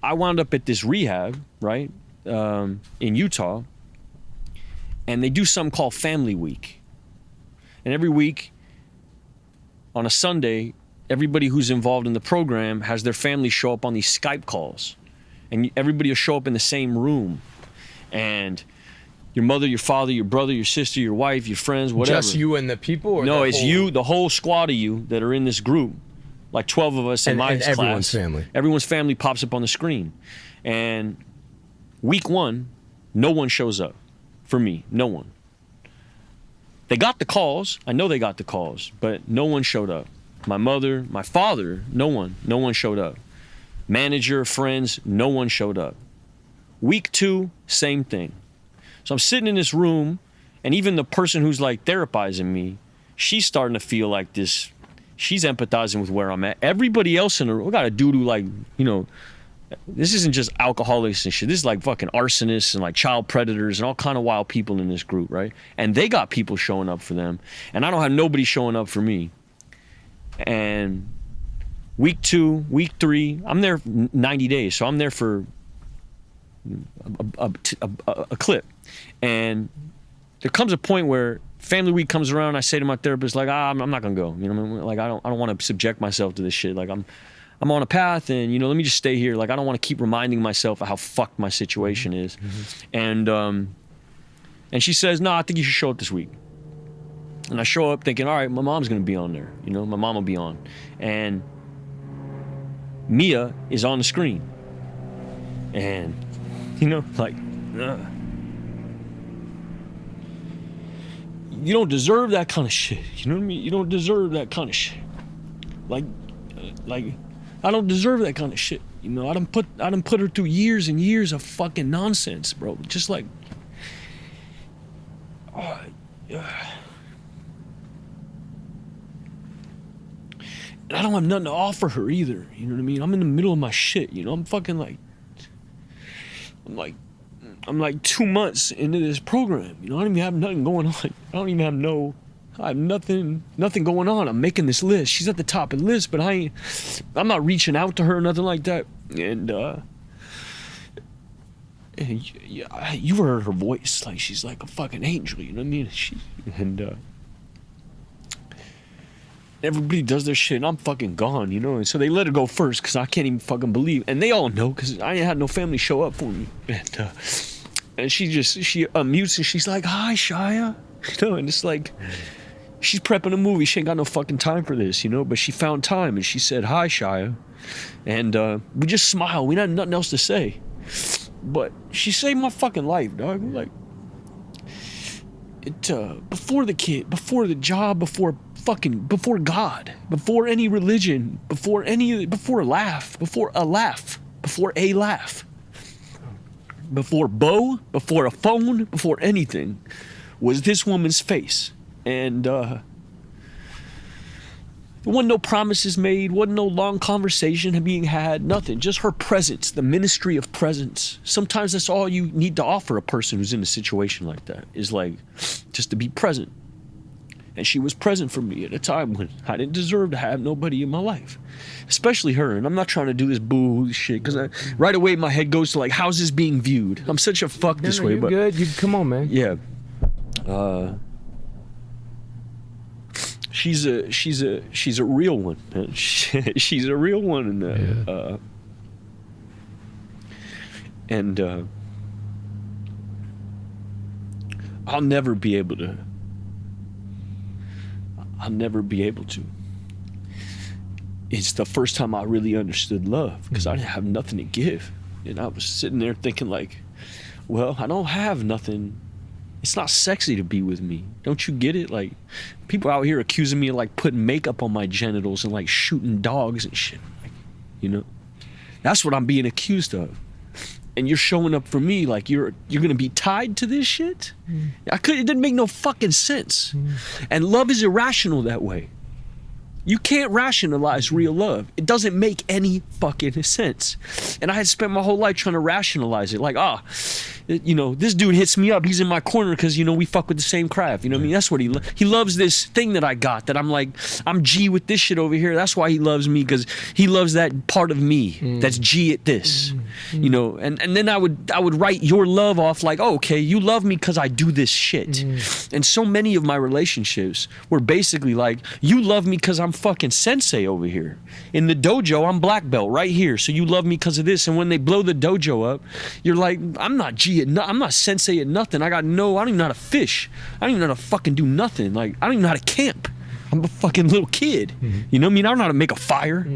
I wound up at this rehab, right, in Utah, and they do something called Family Week. And every week, on a Sunday, everybody who's involved in the program has their family show up on these Skype calls. And everybody will show up in the same room. And your mother, your father, your brother, your sister, your wife, your friends, whatever. Just you and the people? Or no, it's you, the whole squad of you that are in this group. Like 12 of us in my class. Everyone's family. Everyone's family pops up on the screen. And week 1, no one shows up. For me, no one. They got the calls. I know they got the calls, but no one showed up. My mother, my father, no one showed up. Manager, friends, no one showed up. Week 2, same thing. So I'm sitting in this room, and even the person who's like therapizing me, she's starting to feel like this. She's empathizing with where I'm at. Everybody else in the room, we got a dude who like, you know, this isn't just alcoholics and shit. This is like fucking arsonists and like child predators and all kind of wild people in this group, right? And they got people showing up for them. And I don't have nobody showing up for me. And week 2, week 3, I'm there 90 days. So I'm there for a clip. And there comes a point where Family Week comes around. I say to my therapist, like, I'm not gonna go. You know, like I don't want to subject myself to this shit. Like I'm on a path, and you know, let me just stay here. Like I don't want to keep reminding myself of how fucked my situation is. And she says, no, I think you should show up this week. And I show up thinking, all right, my mom's gonna be on there. You know, my mom will be on, and Mia is on the screen, and you know, like. You don't deserve that kind of shit. You know what I mean? You don't deserve that kind of shit. Like, I don't deserve that kind of shit. You know, I done put her through years and years of fucking nonsense, bro. Just like, and I don't have nothing to offer her either. You know what I mean? I'm in the middle of my shit. You know, I'm like 2 months into this program. You know, I don't even have nothing going on. I have nothing going on. I'm making this list. She's at the top of the list, but I'm not reaching out to her or nothing like that. And you heard her voice. Like, she's like a fucking angel, you know what I mean? Everybody does their shit, and I'm fucking gone, you know? And so they let her go first, because I can't even fucking believe. And they all know, because I ain't had no family show up for me. And she unmutes, and she's like, hi, Shia. You know, and it's like, she's prepping a movie. She ain't got no fucking time for this, you know? But she found time, and she said, hi, Shia. And we just smiled. We had nothing else to say. But she saved my fucking life, dog. Like, before the kid, before the job, before God, before any religion, before a laugh, before a laugh, before Bo, before a phone, before anything, was this woman's face. And there wasn't no promises made, wasn't no long conversation being had, nothing. Just her presence, the ministry of presence. Sometimes that's all you need to offer a person who's in a situation like that, is like just to be present. And she was present for me at a time when I didn't deserve to have nobody in my life, especially her. And I'm not trying to do this boo shit, because right away my head goes to like, how's this being viewed? I'm such a fuck this way. You're good. Come on, man. Yeah. She's a real one. Man. She's a real one, and I'll never be able to. It's the first time I really understood love, because I didn't have nothing to give, and I was sitting there thinking like, well, I don't have nothing. It's not sexy to be with me. Don't you get it? Like, people out here accusing me of like putting makeup on my genitals and like shooting dogs and shit. Like, you know, that's what I'm being accused of. And you're showing up for me like you're gonna be tied to this shit? It didn't make no fucking sense. And love is irrational that way. You can't rationalize real love. It doesn't make any fucking sense. And I had spent my whole life trying to rationalize it. Like, you know, this dude hits me up. He's in my corner because, you know, we fuck with the same craft. You know what I mean? That's what he loves this thing that I got, that I'm like, I'm G with this shit over here. That's why he loves me, because he loves that part of me that's G at this. you know, and then I would write your love off like, oh, okay, you love me because I do this shit. And so many of my relationships were basically like, you love me because I'm fucking sensei over here. In the dojo, I'm black belt right here, so you love me because of this. And when they blow the dojo up, you're like, I'm not I'm not sensei at nothing. I don't even know how to fish. I don't even know how to fucking do nothing. Like, I don't even know how to camp. I'm a fucking little kid. You know what I mean? I don't know how to make a fire.